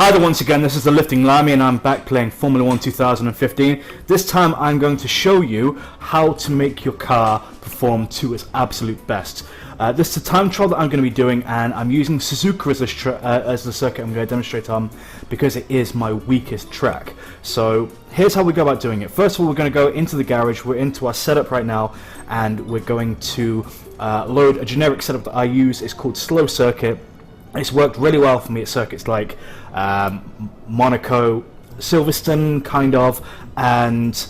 Hi there once again, this is the Lifting Lammy and I'm back playing Formula 1 2015. This time I'm going to show you how to make your car perform to its absolute best. This is a time trial that I'm going to be doing, and I'm using Suzuka as the circuit I'm going to demonstrate on because it is my weakest track. So here's how we go about doing it. First of all, we're going to go into the garage, we're into our setup right now, and we're going to load a generic setup that I use. It's called Slow Circuit. It's worked really well for me at circuits like Monaco, Silverstone, kind of, and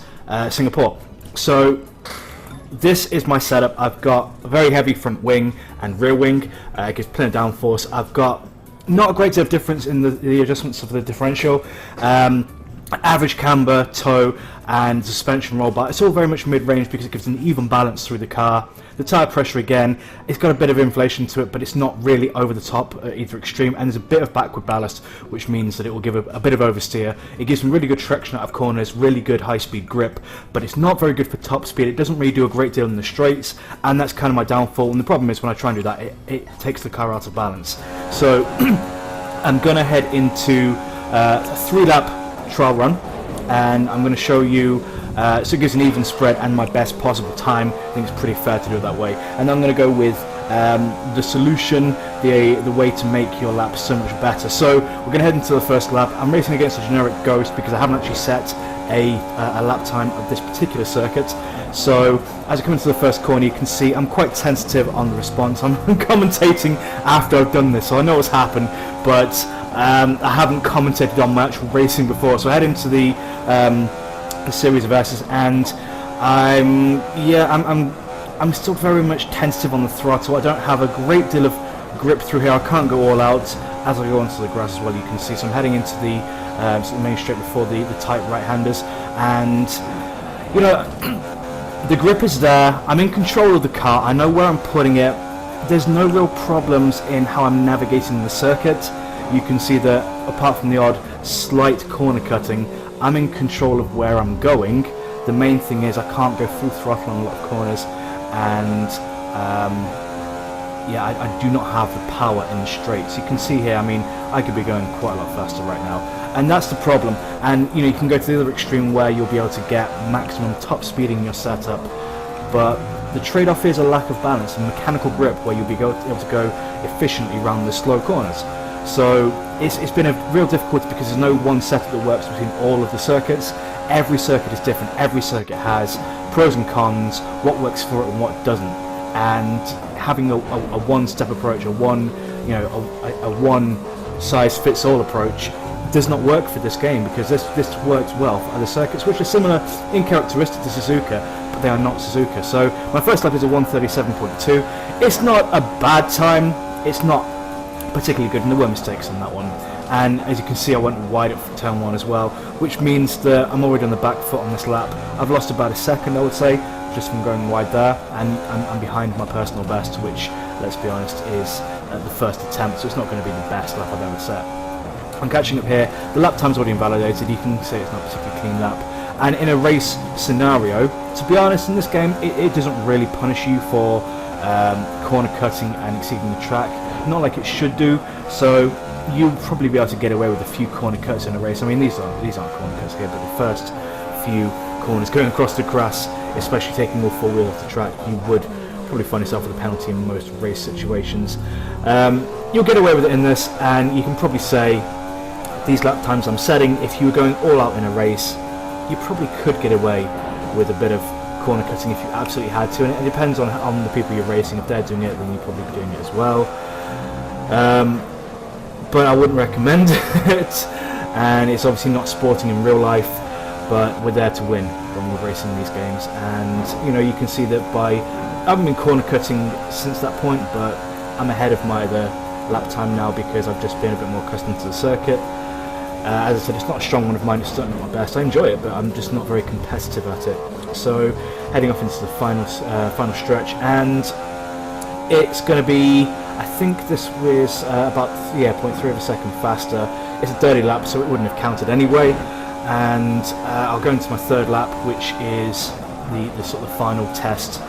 Singapore. So this is my setup. I've got a very heavy front wing and rear wing. It gives plenty of downforce. I've got not a great deal of difference in the adjustments of the differential. Average camber, toe, and suspension roll bar. It's all very much mid-range because it gives an even balance through the car. The tyre pressure, again, it's got a bit of inflation to it, but it's not really over the top at either extreme, and there's a bit of backward ballast, which means that it will give a bit of oversteer. It gives some really good traction out of corners, really good high-speed grip, but it's not very good for top speed. It doesn't really do a great deal in the straights, and that's kind of my downfall. And the problem is when I try and do that, it takes the car out of balance. So I'm going to head into a 3-lap trial run, and I'm going to show you so it gives an even spread and my best possible time. I think it's pretty fair to do it that way. And I'm going to go with the solution, the way to make your lap so much better. So we're going to head into the first lap. I'm racing against a generic Ghost because I haven't actually set a lap time of this particular circuit. So as I come into the first corner, you can see I'm quite tentative on the response. I'm commentating after I've done this, so I know what's happened, but I haven't commentated on my actual racing before. So I head into the series of S's, and I'm still very much tentative on the throttle. I don't have a great deal of grip through here. I can't go all out as I go onto the grass as well, you can see. So I'm heading into the main straight before the tight right-handers, and you know, the grip is there. I'm in control of the car. I know where I'm putting it. There's no real problems in how I'm navigating the circuit. You can see that apart from the odd slight corner cutting, I'm in control of where I'm going. The main thing is I can't go full throttle on a lot of corners, and yeah, I do not have the power in the straights. You can see here, I mean, I could be going quite a lot faster right now, and that's the problem. And you know, you can go to the other extreme where you'll be able to get maximum top speed in your setup, but the trade-off is a lack of balance and mechanical grip where you'll be able to go efficiently around the slow corners. So it's been a real difficulty because there's no one setup that works between all of the circuits. Every circuit is different. Every circuit has pros and cons, what works for it and what doesn't. And having a one-step approach, a one-size-fits-all approach does not work for this game, because this works well for other circuits which are similar in characteristic to Suzuka, but they are not Suzuka. So my first lap is a 1:37.2. It's not a bad time. It's not particularly good, and there were mistakes on that one. And as you can see, I went wide at turn 1 as well, which means that I'm already on the back foot on this lap. I've lost about a second, I would say, just from going wide there, and I'm behind my personal best, which, let's be honest, is the first attempt, so it's not going to be the best lap I've ever set. I'm catching up here. The lap time's already invalidated. You can see it's not a particularly clean lap. And in a race scenario, to be honest, in this game, it doesn't really punish you for corner cutting and exceeding the track. Not like it should do, so you'll probably be able to get away with a few corner cuts in a race. I mean, these aren't corner cuts here, but the first few corners going across the grass, especially taking all four wheels off the track, you would probably find yourself with a penalty in most race situations. You'll get away with it in this, and you can probably say these lap times I'm setting, if you were going all out in a race, you probably could get away with a bit of corner cutting if you absolutely had to, and it depends on the people you're racing. If they're doing it, then you'll probably be doing it as well. But I wouldn't recommend it, and it's obviously not sporting in real life, but we're there to win when we're racing these games. And you know, you can see that I haven't been corner cutting since that point, but I'm ahead of my lap time now because I've just been a bit more accustomed to the circuit. As I said, it's not a strong one of mine, it's certainly not my best. I enjoy it, but I'm just not very competitive at it. So heading off into the final stretch, and it's going to be, I think this was about 0.3 of a second faster. It's a dirty lap, so it wouldn't have counted anyway. And I'll go into my third lap, which is the sort of final test,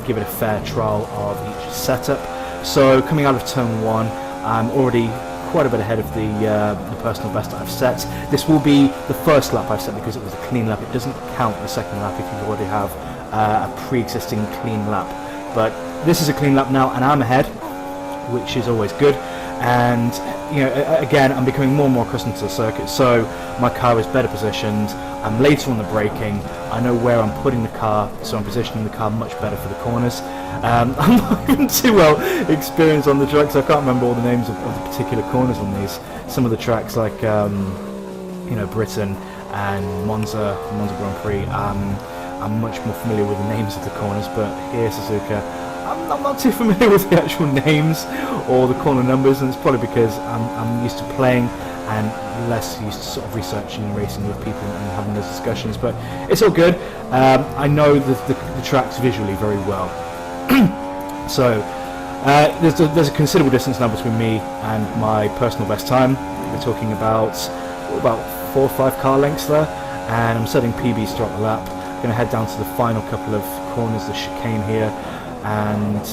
give it a fair trial of each setup. So coming out of turn 1, I'm already quite a bit ahead of the personal best that I've set. This will be the first lap I've set because it was a clean lap. It doesn't count the second lap if you already have a pre-existing clean lap. But this is a clean lap now, and I'm ahead, which is always good. And again, I'm becoming more and more accustomed to the circuit, so my car is better positioned. I'm later on the braking. I know where I'm putting the car, so I'm positioning the car much better for the corners. I'm not even too well experienced on the tracks. I can't remember all the names of the particular corners on these. Some of the tracks, like Britain and Monza Grand Prix, I'm much more familiar with the names of the corners, but here Suzuka, I'm not too familiar with the actual names or the corner numbers, and it's probably because I'm used to playing and less used to sort of researching and racing with people and having those discussions. But it's all good. I know the tracks visually very well. So there's a considerable distance now between me and my personal best time. We're talking about 4 or 5 car lengths there, and I'm setting PBs throughout the lap. I'm going to head down to the final couple of corners, the chicane here, and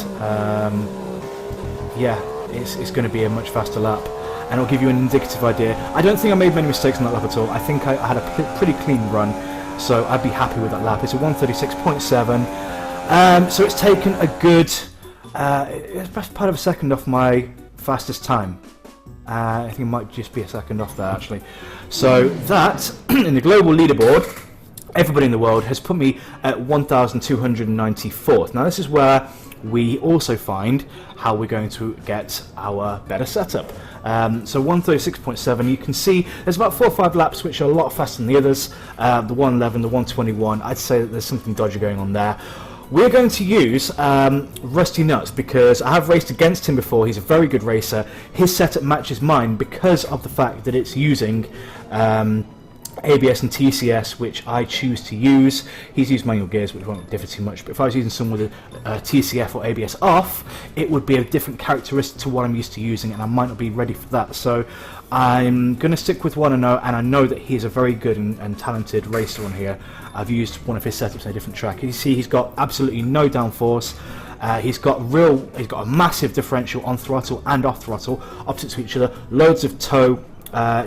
it's going to be a much faster lap, and it'll give you an indicative idea. I don't think I made many mistakes on that lap at all. I think I had a pretty clean run, so I'd be happy with that lap. It's a 1:36.7, so it's taken a good it's best part of a second off my fastest time. I think it might just be a second off there actually. So that in the global leaderboard, everybody in the world has put me at 1,294th. Now this is where we also find how we're going to get our better setup. So 1:36.7, you can see there's about 4 or 5 laps which are a lot faster than the others. The 1:11, the 1:21, I'd say that there's something dodgy going on there. We're going to use Rusty Nuts because I have raced against him before. He's a very good racer. His setup matches mine because of the fact that it's using ABS and TCS, which I choose to use. He's used manual gears, which won't differ too much, but if I was using someone with a TCF or ABS off, it would be a different characteristic to what I'm used to using, and I might not be ready for that. So I'm going to stick with 1.0, and I know that he's a very good and talented racer on here. I've used one of his setups on a different track. You see he's got absolutely no downforce. He's got a massive differential on throttle and off throttle, opposite to each other, loads of toe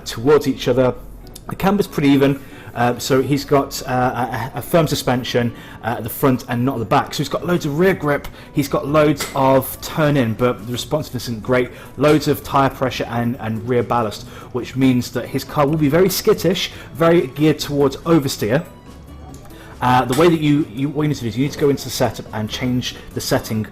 towards each other. The camber's pretty even, so he's got a firm suspension at the front and not at the back. So he's got loads of rear grip, he's got loads of turn in, but the responsiveness isn't great. Loads of tyre pressure and rear ballast, which means that his car will be very skittish, very geared towards oversteer. The way that what you need to do is you need to go into the setup and change the setting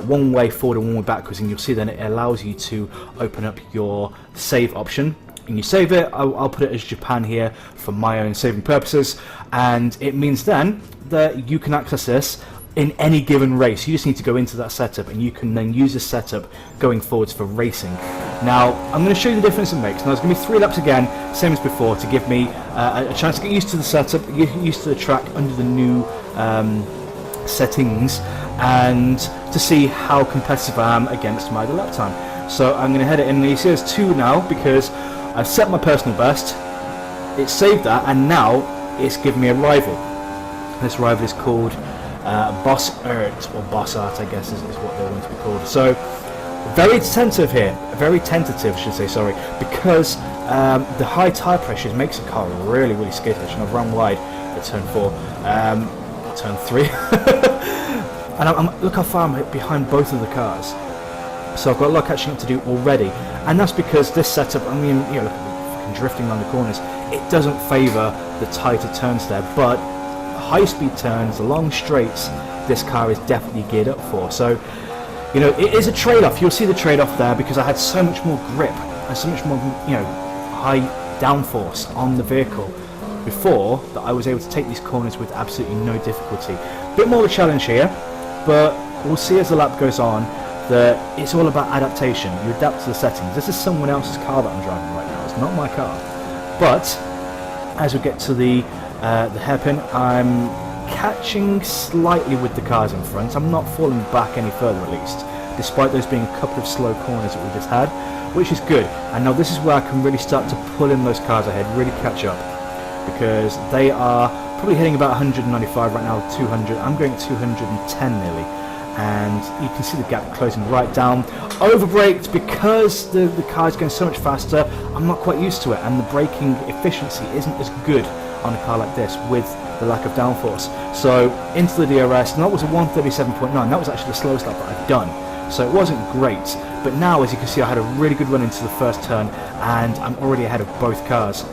one way forward and one way backwards, and you'll see then it allows you to open up your save option. And you save it. I'll put it as Japan here for my own saving purposes, and it means then that you can access this in any given race. You just need to go into that setup, and you can then use this setup going forwards for racing. Now I'm going to show you the difference it makes. Now there's going to be 3 laps again, same as before, to give me a chance to get used to the setup, get used to the track under the new settings, and to see how competitive I am against my other lap time. So I'm going to head it in. You see there's 2 now because I've set my personal best, it's saved that, and now it's given me a rival. This rival is called Boss Art, or Boss Art I guess is what they're going to be called. So very tentative here, very tentative I should say, sorry, because the high tyre pressures makes the car really, really skittish, and I've run wide at turn 4, turn 3, and look how far I'm behind both of the cars. So I've got a lot of catching up to do already, and that's because this setup, I mean, look at me fucking drifting around the corners, it doesn't favour the tighter turns there, but high-speed turns, the long straights, this car is definitely geared up for. So, it is a trade-off. You'll see the trade-off there because I had so much more grip and so much more, high downforce on the vehicle before that I was able to take these corners with absolutely no difficulty. A bit more of a challenge here, but we'll see as the lap goes on that it's all about adaptation. You adapt to the settings. This is someone else's car that I'm driving right now. It's not my car. But as we get to the hairpin, I'm catching slightly with the cars in front. I'm not falling back any further at least, despite those being a couple of slow corners that we just had, which is good. And now this is where I can really start to pull in those cars ahead, really catch up, because they are probably hitting about 195 right now, 200. I'm going at 210 nearly. and you can see the gap closing right down. Overbraked because the car is going so much faster. I'm not quite used to it, and the braking efficiency isn't as good on a car like this with the lack of downforce. So into the DRS, and that was a 137.9. That was actually the slowest lap that I've done, so it wasn't great. But now, as you can see, I had a really good run into the first turn, and I'm already ahead of both cars.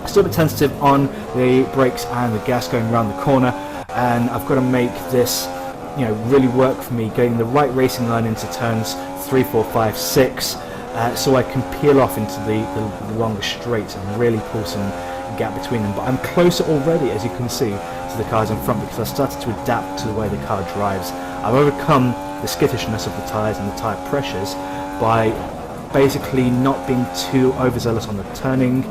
Still a bit tentative on the brakes and the gas going around the corner, and I've got to make this, you know, really work for me, getting the right racing line into turns 3, 4, 5, 6, so I can peel off into the longer straights and really pull some gap between them. But I'm closer already, as you can see, to the cars in front because I started to adapt to the way the car drives. I've overcome the skittishness of the tyres and the tyre pressures by basically not being too overzealous on the turning,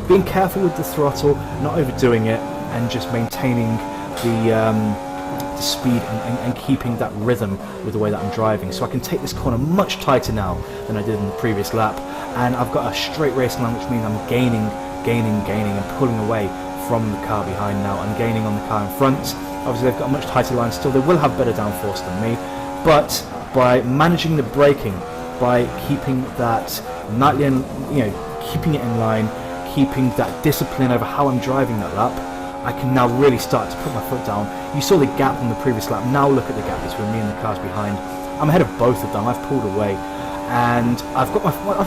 being careful with the throttle, not overdoing it, and just maintaining the speed and keeping that rhythm with the way that I'm driving. So I can take this corner much tighter now than I did in the previous lap, and I've got a straight racing line, which means I'm gaining and pulling away from the car behind now and gaining on the car in front. Obviously they've got a much tighter line still, they will have better downforce than me, but by managing the braking, by keeping that nightly, you know, keeping it in line, keeping that discipline over how I'm driving that lap, I can now really start to put my foot down. You saw the gap on the previous lap, now look at the gap between me and the cars behind. I'm ahead of both of them, I've pulled away, and I've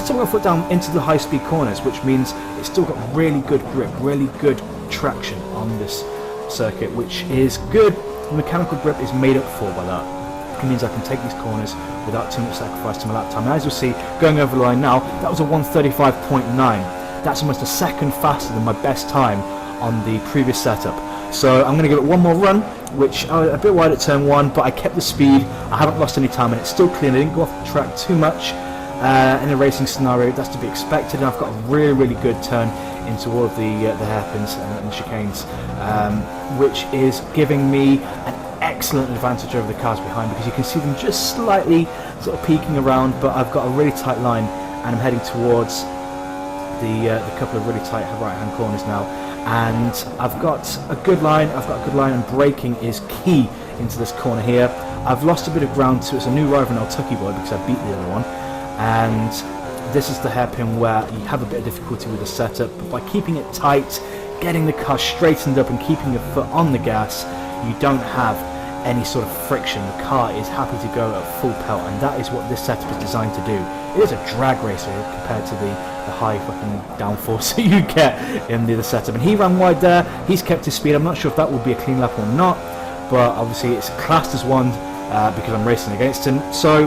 still got my foot down into the high-speed corners, which means it's still got really good grip, really good traction on this circuit, which is good. The mechanical grip is made up for by that. It means I can take these corners without too much sacrifice to my lap time. And as you'll see, going over the line now, that was a 135.9. That's almost a second faster than my best time on the previous setup. So I'm going to give it one more run, which a bit wide at turn 1, but I kept the speed. I haven't lost any time, and it's still clean. I didn't go off the track too much in a racing scenario. That's to be expected, and I've got a really, really good turn into all of the hairpins and chicanes, which is giving me an excellent advantage over the cars behind, because you can see them just slightly sort of peeking around, but I've got a really tight line, and I'm heading towards the couple of really tight right-hand corners now, and I've got a good line. And braking is key into this corner here. I've lost a bit of ground to, it's a new rival in Tucky Boy because I beat the other one, and this is the hairpin where you have a bit of difficulty with the setup, but by keeping it tight, getting the car straightened up and keeping your foot on the gas, you don't have any sort of friction. The car is happy to go at full pelt, and that is what this setup is designed to do. It is a drag racer compared to the high fucking downforce that you get in the other setup. And he ran wide there, he's kept his speed. I'm not sure if that will be a clean lap or not, but obviously it's classed as one because I'm racing against him. So,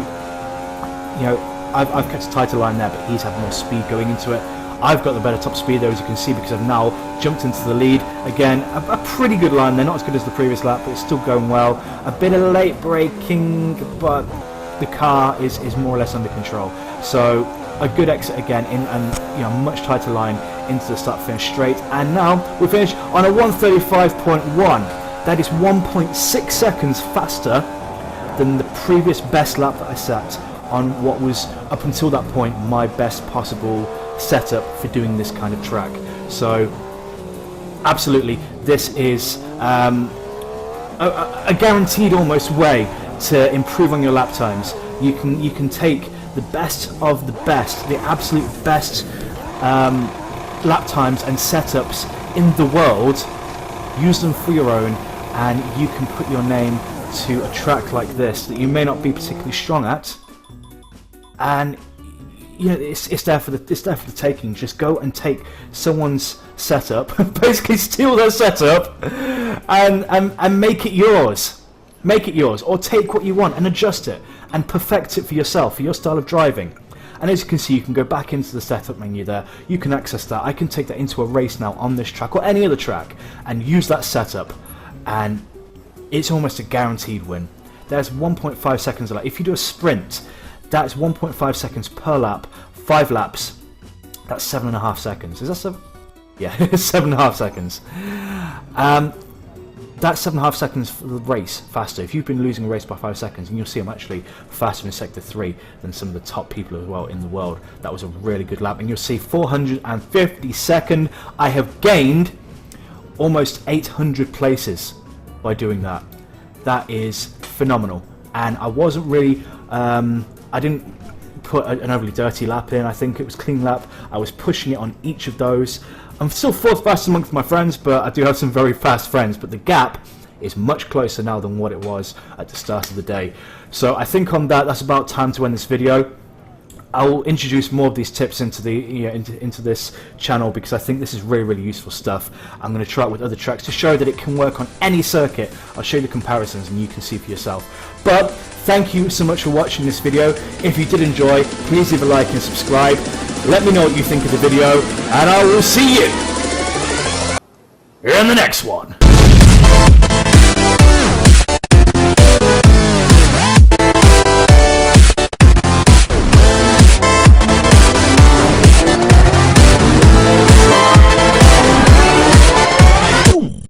you know, I've kept a tighter line there, but he's had more speed going into it. I've got the better top speed though, as you can see, because I've now jumped into the lead. Again, a pretty good line. They're not as good as the previous lap, but it's still going well. A bit of late braking, but the car is more or less under control. So a good exit again, and you know, much tighter line into the start finish straight. And now we finish on a 135.1. That is 1.6 seconds faster than the previous best lap that I set on what was, up until that point, my best possible setup for doing this kind of track. So absolutely, this is a guaranteed almost way to improve on your lap times. You can take the best of the best, the absolute best lap times and setups in the world, use them for your own, and you can put your name to a track like this that you may not be particularly strong at, and you know, it's there for the taking. Just go and take someone's setup, basically steal their setup, and make it yours. Make it yours, or take what you want and adjust it and perfect it for yourself, for your style of driving. And as you can see, you can go back into the setup menu there. You can access that. I can take that into a race now on this track or any other track and use that setup, and it's almost a guaranteed win. There's 1.5 seconds of that. If you do a sprint, that's 1.5 seconds per lap. 5 laps, that's 7.5 seconds. Is that 7? Yeah, 7.5 seconds. That's 7.5 seconds for the race faster. If you've been losing a race by 5 seconds, and you'll see I'm actually faster in Sector 3 than some of the top people as well in the world. That was a really good lap. And you'll see 452nd. I have gained almost 800 places by doing that. That is phenomenal. and I wasn't really, I didn't put an overly dirty lap in. I think it was clean lap. I was pushing it on each of those. I'm still 4th fastest amongst my friends, but I do have some very fast friends, but the gap is much closer now than what it was at the start of the day. So I think on that, that's about time to end this video. I will introduce more of these tips into the into this channel, because I think this is really, really useful stuff. I'm going to try it with other tracks to show that it can work on any circuit. I'll show you the comparisons and you can see for yourself. But thank you so much for watching this video. If you did enjoy, please leave a like and subscribe. Let me know what you think of the video, and I will see you in the next one.